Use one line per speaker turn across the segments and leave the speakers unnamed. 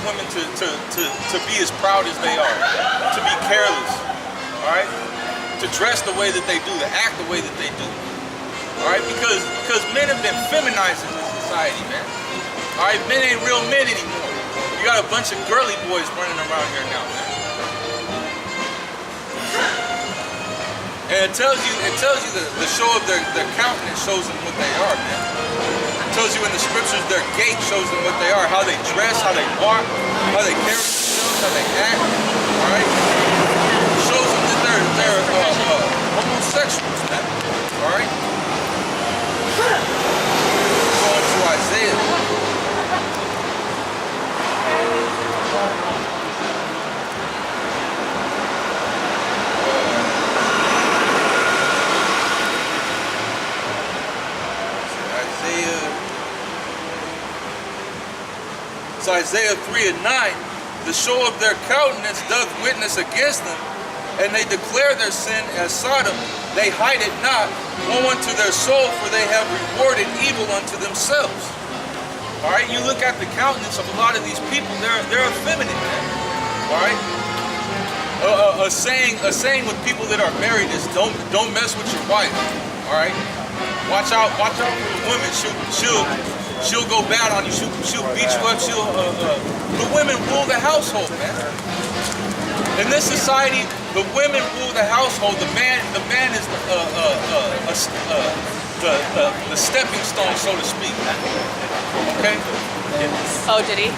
women to be as proud as they are, to be careless, all right? To dress the way that they do, to act the way that they do, all right? Because men have been feminized in this society, man. All right, men ain't real men anymore. You got a bunch of girly boys running around here now, man. And it tells you the show of their countenance shows them what they are, man. It tells you in the scriptures their gait shows them what they are, how they dress, how they walk, how they carry themselves, how they act, all right? It shows them that they're homosexuals, man, all right? Going to Isaiah. Isaiah 3 and 9, the show of their countenance doth witness against them, and they declare their sin as Sodom. They hide it not. Woe unto their soul, for they have rewarded evil unto themselves. All right, you look at the countenance of a lot of these people; they're effeminate, man. All right, a saying with people that are married is don't mess with your wife. All right, watch out for the women. She'll go bad on you. She'll beat you up. The women rule the household, man. In this society, the women rule the household. The man is the stepping stone, so to speak. Okay.
Oh, did he?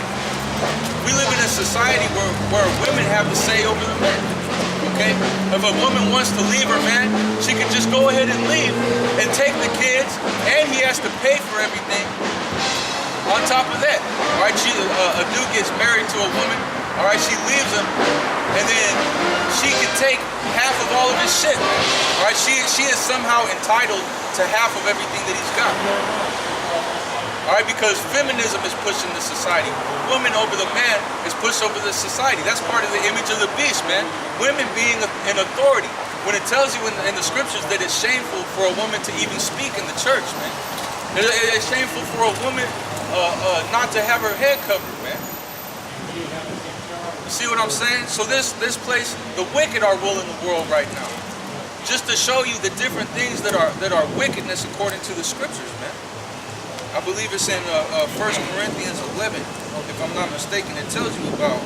We live in a society where women have the say over the men. Okay? If a woman wants to leave her man, she can just go ahead and leave and take the kids, and he has to pay for everything. On top of that, all right, a dude gets married to a woman, all right, she leaves him, and then she can take half of all of his shit, all right, she is somehow entitled to half of everything that he's got, all right, because feminism is pushing the society. Woman over the man is pushed over the society. That's part of the image of the beast, man. Women being in authority. When it tells you in the scriptures that it's shameful for a woman to even speak in the church, man. It's shameful for a woman not to have her head covered, man. You see what I'm saying? So this place, the wicked are ruling the world right now. Just to show you the different things that are wickedness according to the scriptures, man. I believe it's in 1 Corinthians 11, if I'm not mistaken. It tells you about,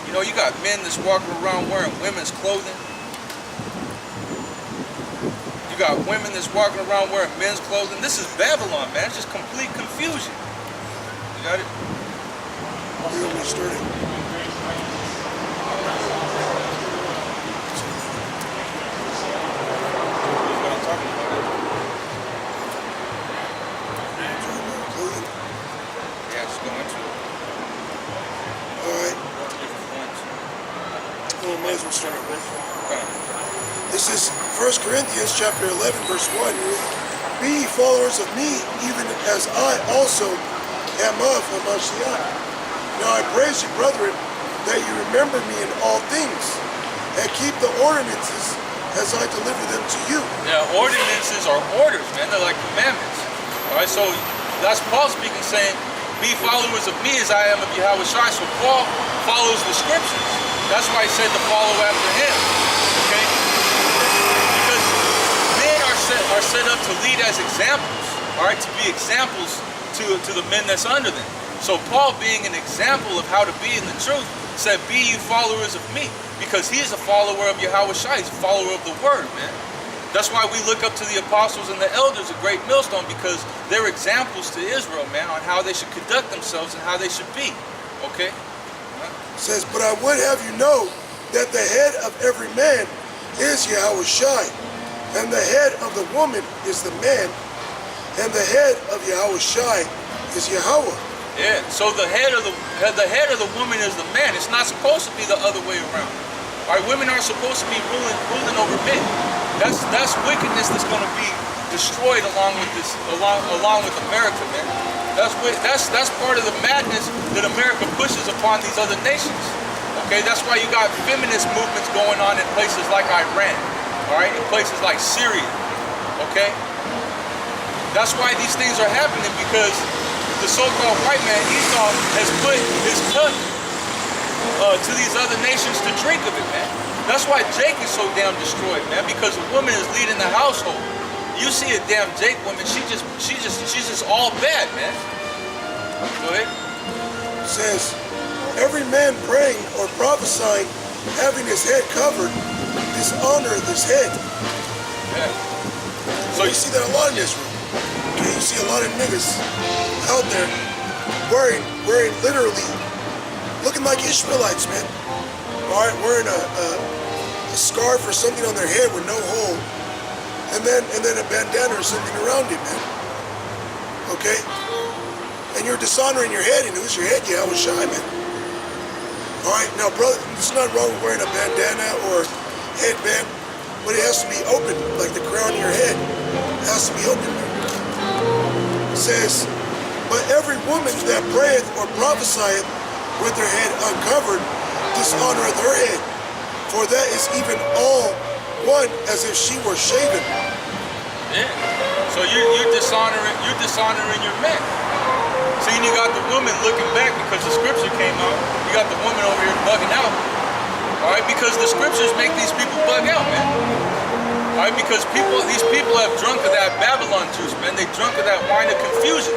you got men that's walking around wearing women's clothing. You got women that's walking around wearing men's clothing. This is Babylon, man. It's just complete confusion. You got it?
Where are we starting? Might as well start it with. This is 1 Corinthians chapter 11, verse 1. Be ye followers of me, even as I also am of Hamashiach. Now I praise you, brethren, that you remember me in all things, and keep the ordinances as I deliver them to you.
Yeah, ordinances are orders, man. They're like commandments. All right, so that's Paul speaking, saying, be followers of me as I am of Yahweh Shai. So Paul follows the scriptures. That's why he said to follow after him, okay? Because men are set up to lead as examples, all right, to be examples to the men that's under them. So Paul, being an example of how to be in the truth, said, be you followers of me, because he is a follower of Yahweh Shai. He's a follower of the word, man. That's why we look up to the apostles and the elders, a great millstone, because they're examples to Israel, man, on how they should conduct themselves and how they should be, okay?
Says, but I would have you know that the head of every man is Yahweh Shai, and the head of the woman is the man, and the head of Yahweh Shai is Yahweh.
Yeah. So the head of the woman is the man. It's not supposed to be the other way around. All right, women are supposed to be ruling over men. That's wickedness that's going to be destroyed along with America, man. That's part of the madness that America pushes upon these other nations. Okay, that's why you got feminist movements going on in places like Iran, all right, in places like Syria. Okay, that's why these things are happening, because the so-called white man, Esau, has put his cup to these other nations to drink of it, man. That's why Jake is so damn destroyed, man, because a woman is leading the household. You see a damn Jake woman, she's just all bad, man. Go ahead.
It says, every man praying or prophesying, having his head covered, dishonoreth his head.
Yeah.
So you see that a lot in Israel. Okay, you see a lot of niggas out there wearing literally, looking like Ishmaelites, man. All right, wearing a scarf or something on their head with no hole, and then a bandana or something around it, man. Okay, and you're dishonoring your head, and who's your head? Yeah, I was shy, man. All right, now, brother, it's not wrong with wearing a bandana or headband, but it has to be open, like the crown of your head. It has to be open. It says, but every woman that prayeth or prophesieth with her head uncovered dishonoreth her head, for that is even all one as if she were shaven.
Yeah. So you're dishonoring your men. See, you got the woman looking back because the scripture came out. You got the woman over here bugging out. All right, because the scriptures make these people bug out, man. All right, because these people have drunk of that Babylon juice, man. They drunk of that wine of confusion.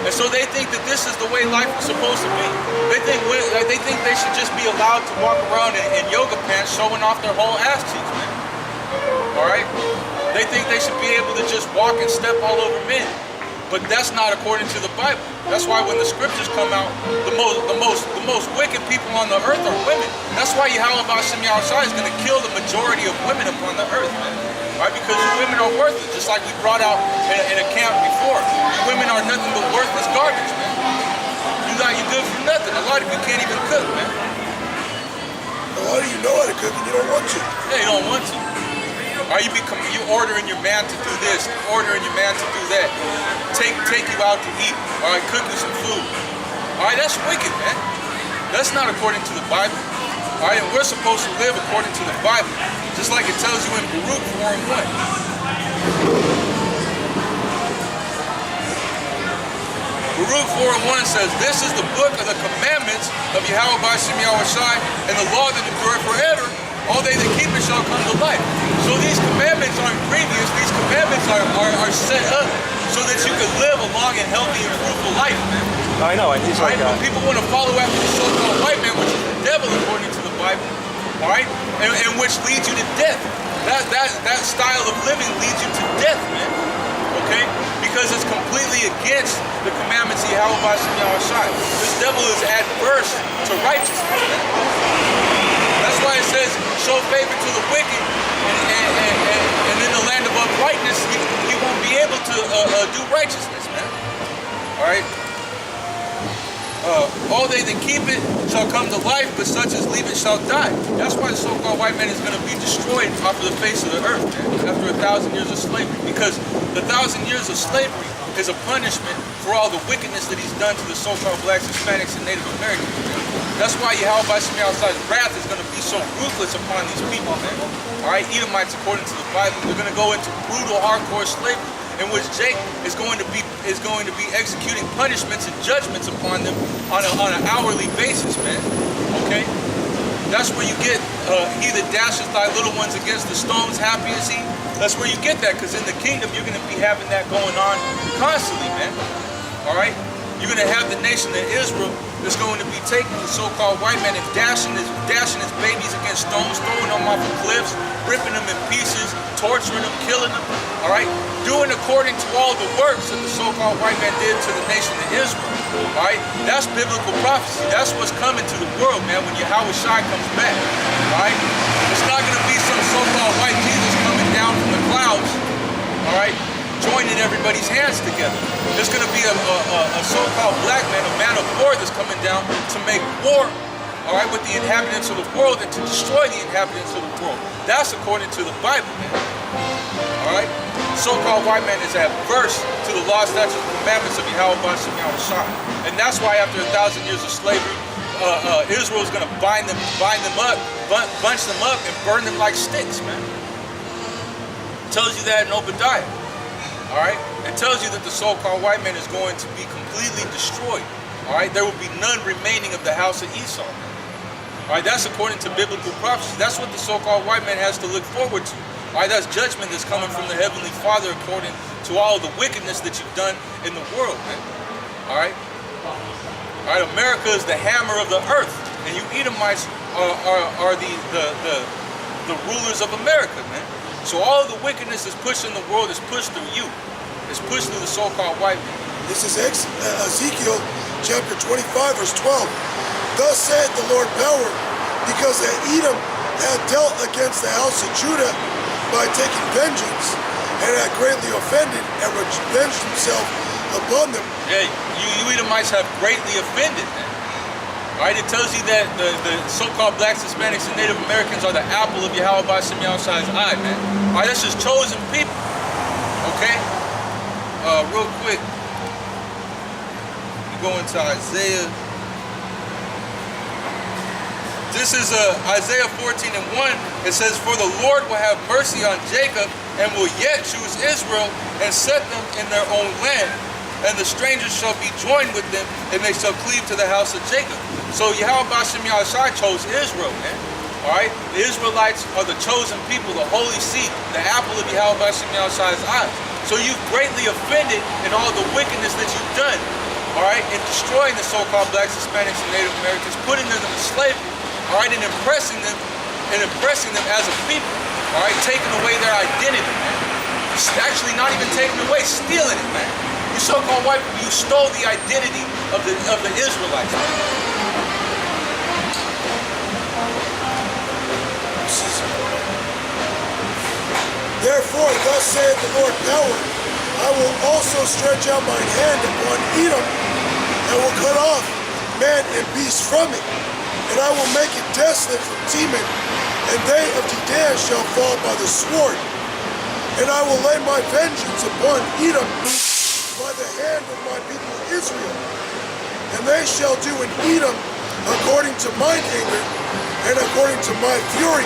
And so they think that this is the way life is supposed to be. They think they should just be allowed to walk around in yoga pants showing off their whole ass cheeks, man. All right? They think they should be able to just walk and step all over men. But that's not according to the Bible. That's why when the scriptures come out, the most wicked people on the earth are women. That's why Yahweh Hashem Yahushua is going to kill the majority of women upon the earth, man. Right? Because you women are worthless, just like we brought out in a camp before. You women are nothing but worthless garbage, man. You good for nothing. A lot of you can't even cook, man.
A lot of you know how to cook and you don't want to.
Yeah, you don't want to. Or you ordering your man to do this, ordering your man to do that. Take you out to eat. All right, cook you some food. All right, that's wicked, man. That's not according to the Bible. All right, and we're supposed to live according to the Bible, just like it tells you in Baruch 4:1. Baruch 4:1 says, "This is the book of the commandments of Yahweh Hashem Yahushua, and the law that endureth forever. All they that keep it shall come to life." So these commandments aren't previous. These commandments are set up so that you can live a long and healthy and fruitful life, man.
I know, and he's like,
When people want to follow after the so-called white man, which is the devil according to the Bible, all right, and which leads you to death. That style of living leads you to death, man. Okay, because it's completely against the commandments of Yahweh Hashem Yahushua. This devil is adverse to righteousness, man. That's why it says, show favor to the wicked, and in the land of uprightness, he won't be able to do righteousness, man. All right? All they that keep it shall come to life, but such as leave it shall die. That's why the so-called white man is going to be destroyed off of the face of the earth, man, after 1,000 years of slavery. Because the 1,000 years of slavery is a punishment for all the wickedness that he's done to the so-called blacks, Hispanics, and Native Americans, man. That's why Yahweh Hashem Yahushua's wrath is going to be so ruthless upon these people, man. All right, Edomites, according to the Bible, they're going to go into brutal, hardcore slavery, in which Jake is going to be executing punishments and judgments upon them on an hourly basis, man. Okay, that's where you get he that dasheth thy little ones against the stones, happy is he. That's where you get that, because in the kingdom you're going to be having that going on constantly, man. All right. You're going to have the nation of Israel that's going to be taking the so-called white man and dashing his babies against stones, throwing them off of cliffs, ripping them in pieces, torturing them, killing them, all right? Doing according to all the works that the so-called white man did to the nation of Israel, all right? That's biblical prophecy. That's what's coming to the world, man, when Yahweh Shai comes back, all right? It's not going to be some so-called white Jesus coming down from the clouds, all right? Joining everybody's hands together. There's going to be a so-called black man, a man of war that's coming down to make war, all right, with the inhabitants of the world and to destroy the inhabitants of the world. That's according to the Bible, man. All right? The so-called white man is adverse to the law, statutes, and commandments of Yahweh Hashem Yahushua. And that's why after 1,000 years of slavery, Israel is going to bunch them up, and burn them like sticks, man. It tells you that in Obadiah. All right, it tells you that the so-called white man is going to be completely destroyed. All right, there will be none remaining of the house of Esau. All right, that's according to biblical prophecy. That's what the so-called white man has to look forward to. All right, that's judgment that's coming from the Heavenly Father according to all the wickedness that you've done in the world, man. All right? All right, America is the hammer of the earth, and you Edomites are the rulers of America, man. So all of the wickedness that's pushed in the world is pushed through you. It's pushed through the so-called white man.
This is Ezekiel chapter 25, verse 12. Thus saith the Lord power, because that Edom had dealt against the house of Judah by taking vengeance, and had greatly offended, and revenged himself upon them.
Yeah, you Edomites have greatly offended, man. All right, it tells you that the so-called blacks, Hispanics, and Native Americans are the apple of Yahweh Ba'Shem Yahshua's eye, man. All right, that's just chosen people. Okay? Real quick, we go into Isaiah. This is Isaiah 14:1. It says, "For the Lord will have mercy on Jacob, and will yet choose Israel, and set them in their own land. And the strangers shall be joined with them, and they shall cleave to the house of Jacob." So Yahweh Ba'Shem Yahushua chose Israel, man. All right? The Israelites are the chosen people, the holy seed, the apple of Yahweh Ba'Shem Yahushua's eyes. So you've greatly offended in all the wickedness that you've done, all right, in destroying the so-called blacks, Hispanics, and Native Americans, putting them into slavery, all right, and impressing them as a people, all right, taking away their identity, man. Actually, not even taking away, stealing it, man. You so-called white people, you stole the identity of the Israelites, man.
Therefore, thus saith the Lord power, I will also stretch out mine hand upon Edom, and will cut off man and beast from it, and I will make it desolate from Teman, and they of Dedan shall fall by the sword. And I will lay my vengeance upon Edom by the hand of my people Israel, and they shall do in Edom according to mine anger, and according to my fury,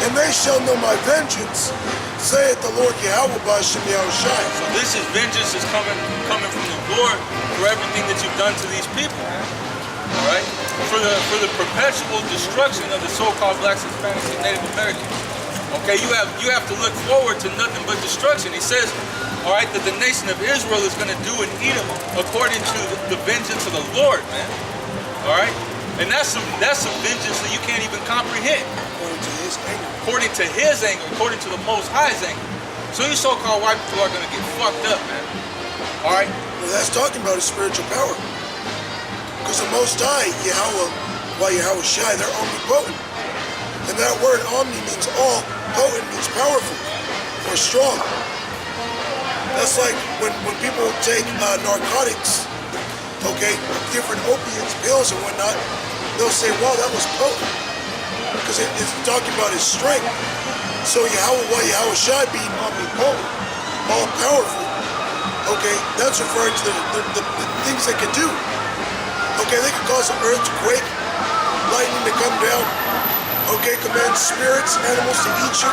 and they shall know my vengeance, saith the Lord Yahweh Ba'Shem Yahushua.
So this is vengeance is coming from the Lord for everything that you've done to these people, man. All right, for the perpetual destruction of the so-called blacks, Hispanics, and Native Americans. Okay, you have to look forward to nothing but destruction. He says, all right, that the nation of Israel is going to do in Edom according to the vengeance of the Lord, man. All right, and that's some vengeance that you can't even comprehend. According to his anger, according to the Most High's anger. So you so-called white people are going to get fucked up, man. All right?
Well, that's talking about his spiritual power. Because the Most High, Yahweh Shai, they're omnipotent. And that word omni means all, potent means powerful or strong. That's like when people take narcotics, okay, different opiates, pills and whatnot, they'll say, wow, that was potent. Because it's talking about his strength. So Yahweh Shai being omnipotent, all powerful, okay, that's referring to the things they can do. Okay, they can cause an earthquake, lightning to come down, okay, command spirits, animals to eat you.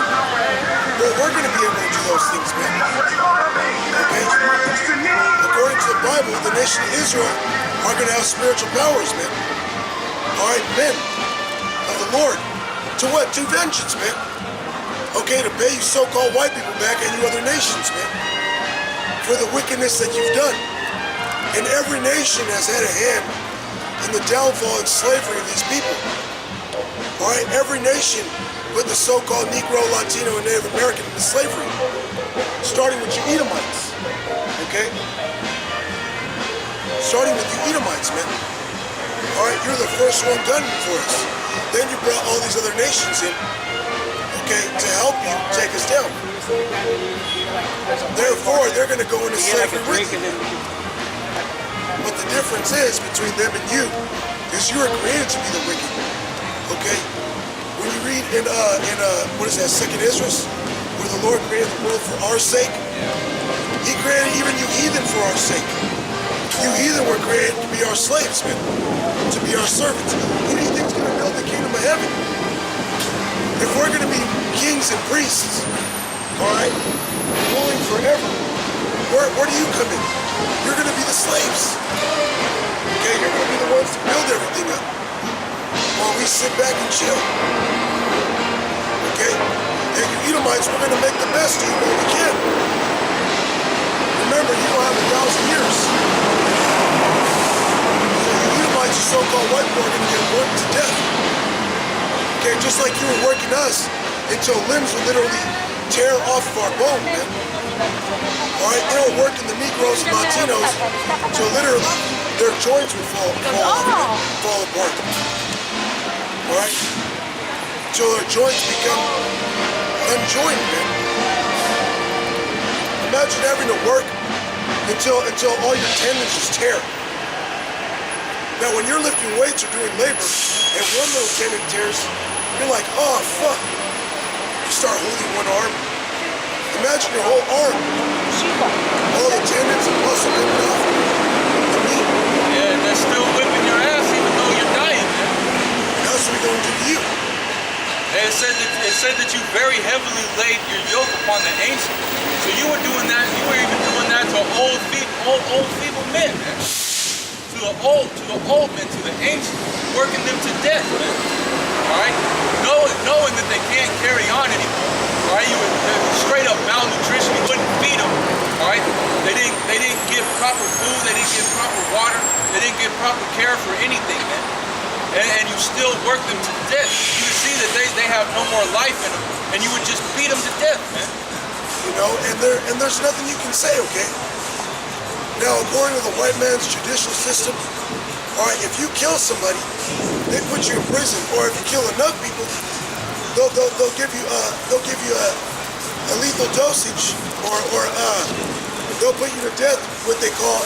Well, we're going to be able to do those things, man. Okay? According to the Bible, the nation of Israel are going to have spiritual powers, man. All right, men of the Lord. To what? To vengeance, man. Okay, to pay you so-called white people back and you other nations, man. For the wickedness that you've done. And every nation has had a hand in the downfall and slavery of these people. All right, every nation put the so-called Negro, Latino, and Native American into slavery. Starting with you Edomites, okay? Starting with you Edomites, man. All right, you're the first one done for us. Then you brought all these other nations in, okay, to help you take us down. Therefore, they're going to go into slavery with you. But the difference is between them and you is you are created to be the wicked. Okay? When you read in what is that, 2nd Ezra, where the Lord created the world for our sake, He created even you heathen for our sake. You heathen were created to be our slaves, man, to be our servants. Who do you think's going to build the kingdom of heaven? If we're going to be kings and priests, all right, ruling forever, where do you come in? You're going to be the slaves. Okay, you're going to be the ones to build everything up while we sit back and chill. Okay? And you Edomites, we're going to make the best of you while we can. Remember, you don't have 1,000 years. So you Edomites, you so-called white people, are going to get worked to death. Okay, just like you were working us until limbs would literally tear off of our bone, man. Alright, they were working the Negroes and Latinos until literally their joints would fall apart. Alright? Until their joints become unjoined, man. Imagine having to work until all your tendons just tear. Now when you're lifting weights or doing labor and one little tendon tears, you're like, oh fuck. You start holding one arm. Imagine your whole arm. All the tendons and muscle coming off the meat.
Yeah, and they're still whipping your ass even though you're dying, man.
That's what we're going to do to you.
And it said that you very heavily laid your yoke upon the ancient. So you were doing that, you were even doing that to old feeble men, man. To the old men, to the ancient, working them to death, man. Alright? Knowing that they can't carry on anymore. Alright, you were straight up malnutrition, you couldn't feed them. Alright? They didn't give proper food, they didn't give proper water, they didn't give proper care for anything, man. And you still work them to death. You would see that they have no more life in them, and you would just beat them to death, man.
You know, and there's nothing you can say, okay? Now, according to the white man's judicial system, all right, if you kill somebody, they put you in prison, or if you kill enough people, they'll give you a lethal dosage, or they'll put you to death. What they call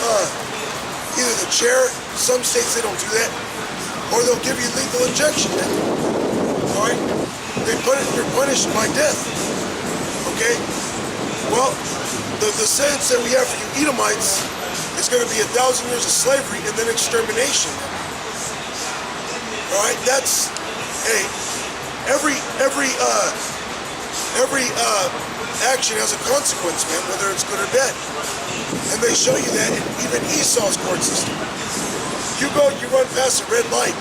either the chair. Some states they don't do that, or they'll give you lethal injection. All right, you're punished by death. Okay. Well, the sentence that we have for you Edomites is going to be 1,000 years of slavery and then extermination. All right, that's every action has a consequence, man, whether it's good or bad. And they show you that in even Esau's court system. You run past a red light.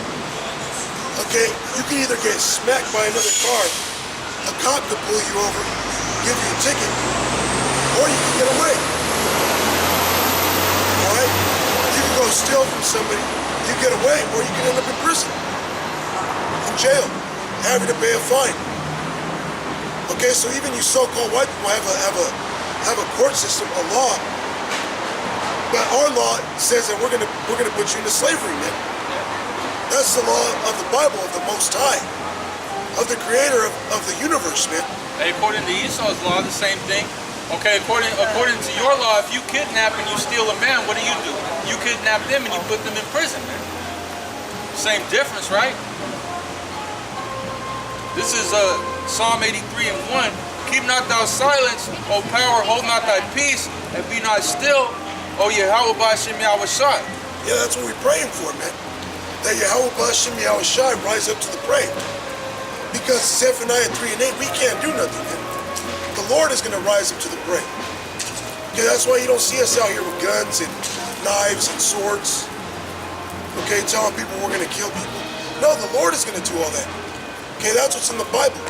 Okay, you can either get smacked by another car, a cop could pull you over, give you a ticket, or you can get away. Alright? You can go steal from somebody, you get away, or you can end up in prison. In jail, having to pay a fine. Okay, so even you so-called white people have a court system, a law. But our law says that we're gonna put you into slavery, man. That's the law of the Bible, of the Most High, of the Creator of the universe, man.
And according to Esau's law, the same thing. Okay, according to your law, if you kidnap and you steal a man, what do? You kidnap them and you put them in prison, man. Same difference, right? This is Psalm 83 and 1. Keep not thou silence, O power, hold not thy peace, and be not still, O Yahweh B'Shem Yahushai.
Yeah, that's what we're praying for, man. That Yahweh B'Shem Yahushai rise up to the prey. Because Zephaniah 3 and 8, we can't do nothing, man. The Lord is going to rise up to the prey. Okay, that's why you don't see us out here with guns and knives and swords. Okay, telling people we're going to kill people. No, the Lord is going to do all that. Okay, that's what's in the Bible.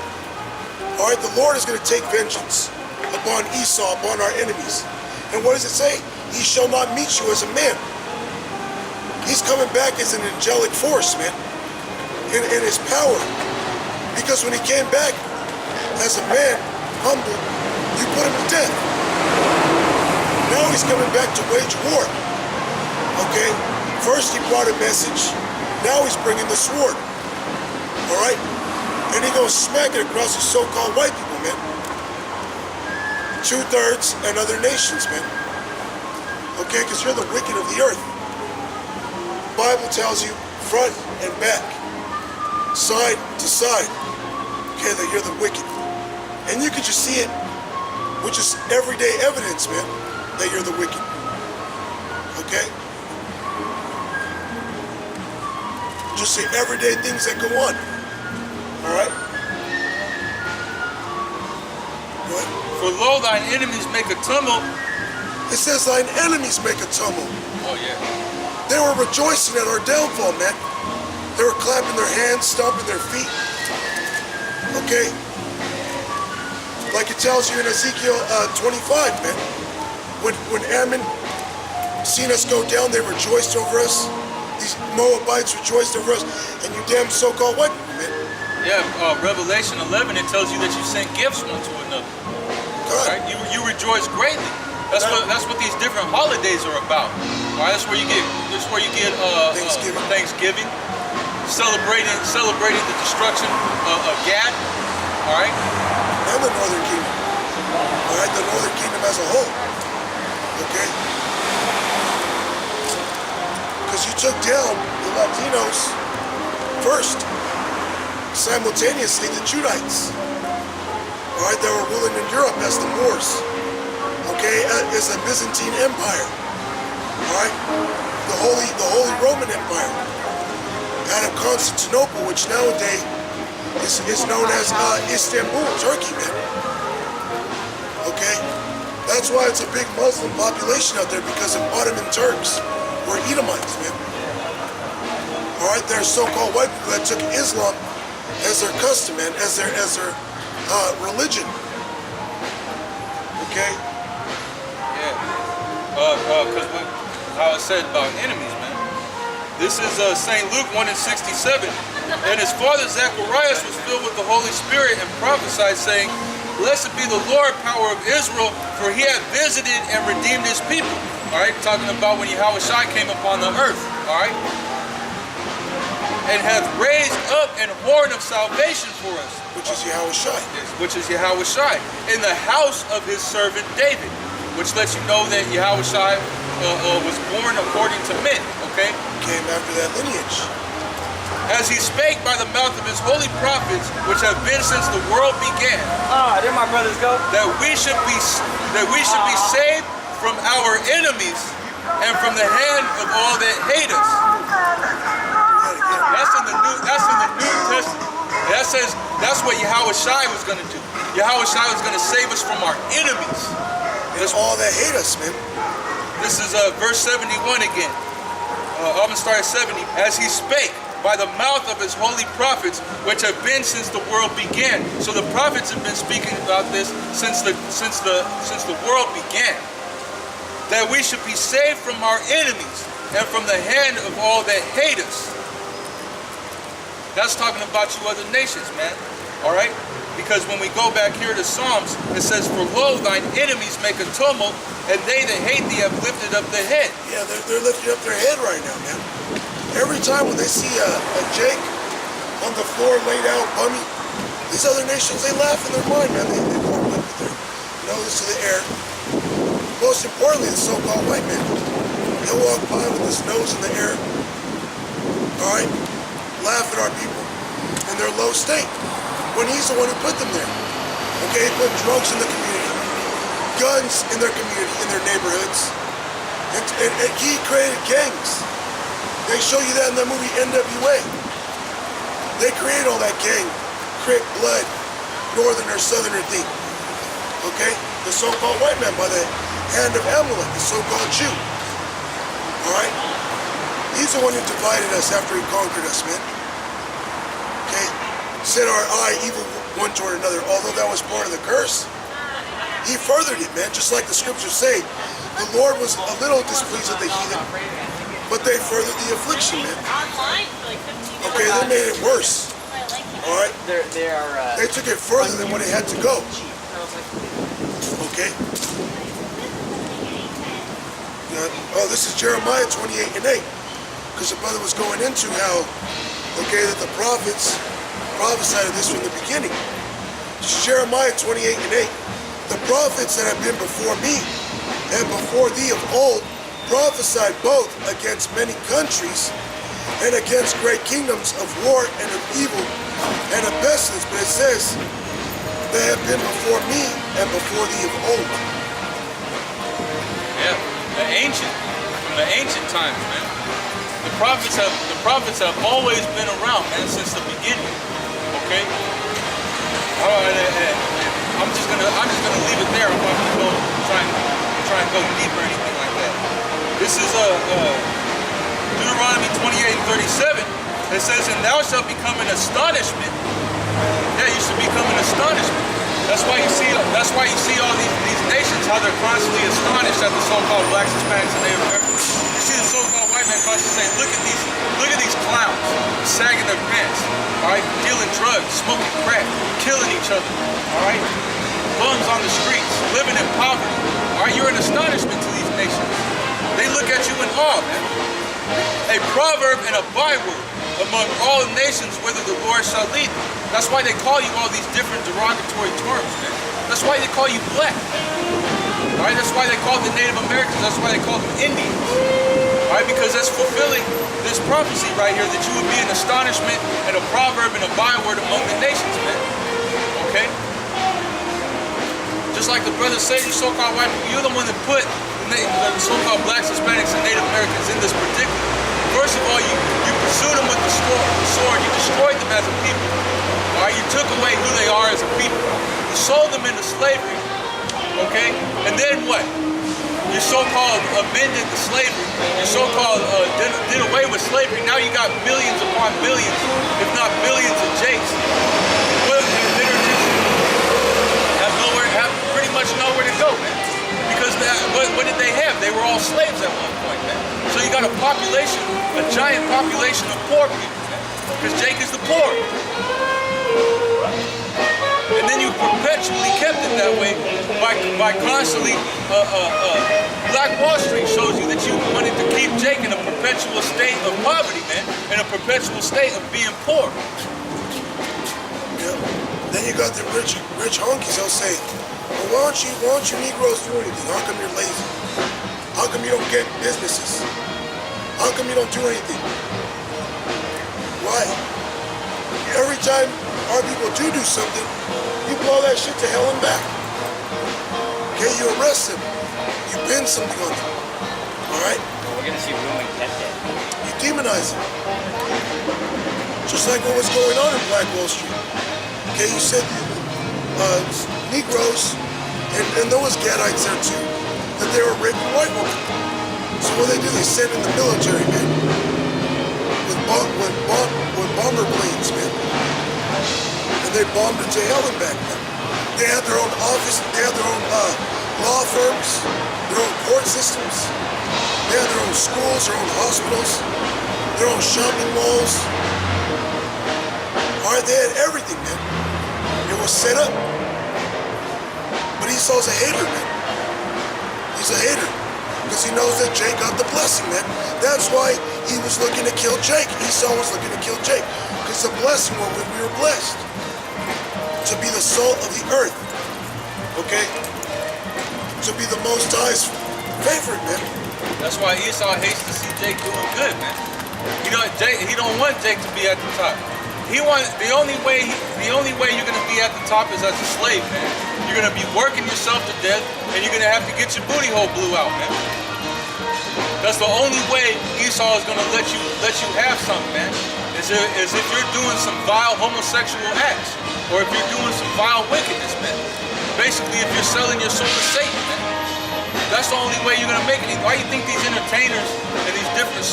All right, the Lord is going to take vengeance upon Esau, upon our enemies. And what does it say? He shall not meet you as a man. He's coming back as an angelic force, man, in his power. Because when he came back as a man, humble, you put him to death. Now he's coming back to wage war. Okay? First he brought a message. Now he's bringing the sword. All right? And he goes smack it across the so-called white people, man. 2/3 and other nations, man. Okay? Because you're the wicked of the earth. The Bible tells you front and back, side to side. Okay, that you're the wicked. And you can just see it with just everyday evidence, man, that you're the wicked. Okay? Just the everyday things that go on. Alright?
For lo, thine enemies make a tumult,
It says thine enemies make a tumult.
Oh yeah.
They were rejoicing at our downfall, man. They were clapping their hands, stomping their feet. Okay? Like it tells you in Ezekiel 25, man. When Ammon seen us go down, they rejoiced over us. These Moabites rejoiced over us. And you damn so-called white people, man.
Yeah, Revelation 11, it tells you that you sent gifts one to another.
God.
Right? You rejoice greatly. That's what these different holidays are about. All right, that's where you get Thanksgiving, celebrating the destruction of Gad. All right,
And the Northern Kingdom. All right, the Northern Kingdom as a whole. Okay? Because you took down the Latinos first, simultaneously the Judites. All right, they were ruling in Europe as the Moors. Okay, as the Byzantine Empire. All right, the Holy Roman Empire. Out of Constantinople, which nowadays is known as Istanbul, Turkey, man. Okay, that's why it's a big Muslim population out there, because of Ottoman Turks or Edomites, man. All right, they're so-called white people that took Islam as their custom, man, as their religion. Okay.
Because how I said about enemies, man. This is St. Luke 1:67. And his father Zacharias was filled with the Holy Spirit and prophesied, saying, Blessed be the Lord, power of Israel, for he hath visited and redeemed his people. All right, talking about when Yahushua came upon the earth. All right, and hath raised up an horn of salvation for us,
Which is Yahushua.
which is Yahushua, in the house of his servant David. Which lets you know that Yahushua was born according to men, okay?
Came after that lineage.
As he spake by the mouth of his holy prophets, which have been since the world began,
There my brothers go.
that we should be saved from our enemies and from the hand of all that hate us. That's in the New Testament. That says that's what Yahushua was going to do. Yahushua was going to save us from our enemies.
And all that hate us, man.
This is verse 71 again. I'm going to start at 70. As he spake by the mouth of his holy prophets, which have been since the world began. So the prophets have been speaking about this since the world began. That we should be saved from our enemies and from the hand of all that hate us. That's talking about you other nations, man. All right? Because when we go back here to Psalms, it says, For lo, thine enemies make a tumult, and they that hate thee have lifted up their head.
Yeah, they're lifting up their head right now, man. Every time when they see a Jake on the floor laid out, bummy, these other nations, they laugh in their mind, man. They walk up with their nose to the air. Most importantly, the so-called white man. He'll walk by with his nose in the air, all right, laugh at our people in their low state, when he's the one who put them there. Okay, he put drugs in the community, guns in their community, in their neighborhoods, and he created gangs. They show you that in the movie NWA. They create all that gang, Crip, Blood, Northerner, Southerner thing. Okay, the so-called white man by the hand of Amalek, the so-called Jew. All right, he's the one who divided us after he conquered us, man. Okay. Set our eye evil one toward another, although that was part of the curse. He furthered it, man, just like the scriptures say. The Lord was a little displeased with the heathen, but they furthered the affliction, man. Okay, they made it worse. All right? They took it further than what it had to go. Okay? Oh, this is Jeremiah 28:8. Because the brother was going into how, okay, that the prophets prophesied of this from the beginning. Jeremiah 28:8. The prophets that have been before me and before thee of old prophesied both against many countries and against great kingdoms of war and of evil and of pestilence. But it says, they have been before me and before thee of old.
Yeah, from the ancient times, man. The prophets have always been around, man, since the beginning. Okay. I'm just gonna leave it there. I'm not gonna go try and try and go deep or anything like that. This is Deuteronomy 28:37. It says, and thou shalt become an astonishment. Yeah, you should become an astonishment. That's why you see all these nations, how they're constantly astonished at the so-called blacks, Hispanics, and Native Americans. You see the so-called white man constantly saying, look at these clowns sagging their pants, all right, dealing drugs, smoking crack, killing each other, all right, bums on the streets, living in poverty, all right. You're an astonishment to these nations. They look at you in awe, man. A proverb and a byword among all nations, whither the Lord shall lead them. That's why they call you all these different derogatory terms, man. That's why they call you black. All right, that's why they call the Native Americans, that's why they call them Indians. All right, because that's fulfilling this prophecy right here, that you would be an astonishment and a proverb and a byword among the nations, man. Okay? Just like the brothers say, you so-called white people, you're the one that put the so-called blacks, Hispanics, and Native Americans in this predicament. First of all, you pursued them with the sword. You destroyed them as a people. All right, you took away who they are as a people. You sold them into slavery. Okay, and then what? You so-called amended the slavery. You so-called did away with slavery. Now you got millions upon millions, if not billions, of Jakes. Well, that are just have pretty much nowhere to go, man. Because what did they have? They were all slaves at one point, man. So you got a population, a giant population of poor people, man. Because Jake is the poor. And then you perpetually kept it that way by constantly, Black Wall Street shows you that you wanted to keep Jake in a perpetual state of poverty, man. In a perpetual state of being poor.
Yeah. Then you got the rich honkies. They'll say, well, why don't you Negroes do anything? How come you're lazy? How come you don't get businesses? How come you don't do anything? Why? Every time our people do something, you blow that shit to hell and back. Okay, you arrest them. You pin something on them. Alright?
We're gonna see ruined pet day.
You demonize them. Just like what was going on in Black Wall Street. Okay, you said Negroes, and there was Gadites there too, that they were raping white women. So what do? They sent in the military, man. With bomber planes, man. And they bombed it to hell and back, man. They had their own office, they had their own law firms, their own court systems. They had their own schools, their own hospitals, their own shopping malls. Alright, they had everything, man. It was set up. But Esau's a hater, man. He's a hater. Because he knows that Jake got the blessing, man. That's why he was looking to kill Jake. Esau was looking to kill Jake. Because the blessing was when we were blessed. To be the salt of the earth. Okay? To be the Most High's favorite, man.
That's why Esau hates to see Jake doing good, man. He don't want Jake to be at the top. The only way you're gonna be at the top is as a slave, man. You're gonna be working yourself to death, and you're gonna have to get your booty hole blew out, man. That's the only way Esau is gonna let you have something, man. Is if you're doing some vile homosexual acts, or if you're doing some vile wickedness, man. Basically, if you're selling your soul to Satan, man. That's the only way you're gonna make it. Why do you think these entertainers and these different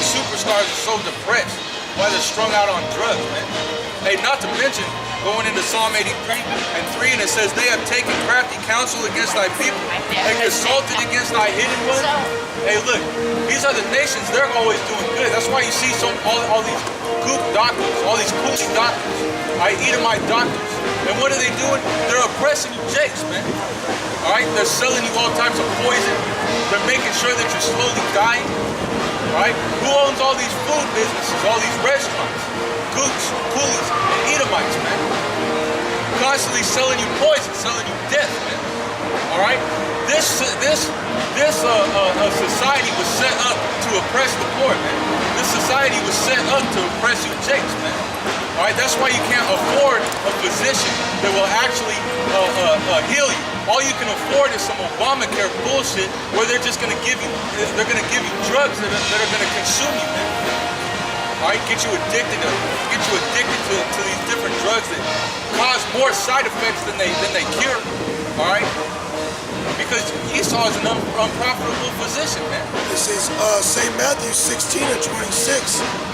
superstars are so depressed? Why they're strung out on drugs, man? Hey, not to mention, going into Psalm 83 and 3, and it says, they have taken crafty counsel against thy people, and consulted against thy hidden ones. Hey, look, these are the nations, they're always doing good. That's why you see all these goop doctors, all these coolie doctors, Edomite doctors. And what are they doing? They're oppressing you Jakes, man. All right, they're selling you all types of poison. They're making sure that you're slowly dying. Right? Who owns all these food businesses, all these restaurants? Gooks, coolies, and Edomites, man. Constantly selling you poison, selling you death, man. Alright? This society was set up to oppress the poor, man. This society was set up to oppress you Jakes, man. Alright? That's why you can't afford a physician that will actually heal you. All you can afford is some Obamacare bullshit where they're just gonna give you drugs that are gonna consume you, man. Alright, get you addicted to these different drugs that cause more side effects than they cure. Alright? Because Esau is an unprofitable physician, man.
This is St. Matthew 16 and 26.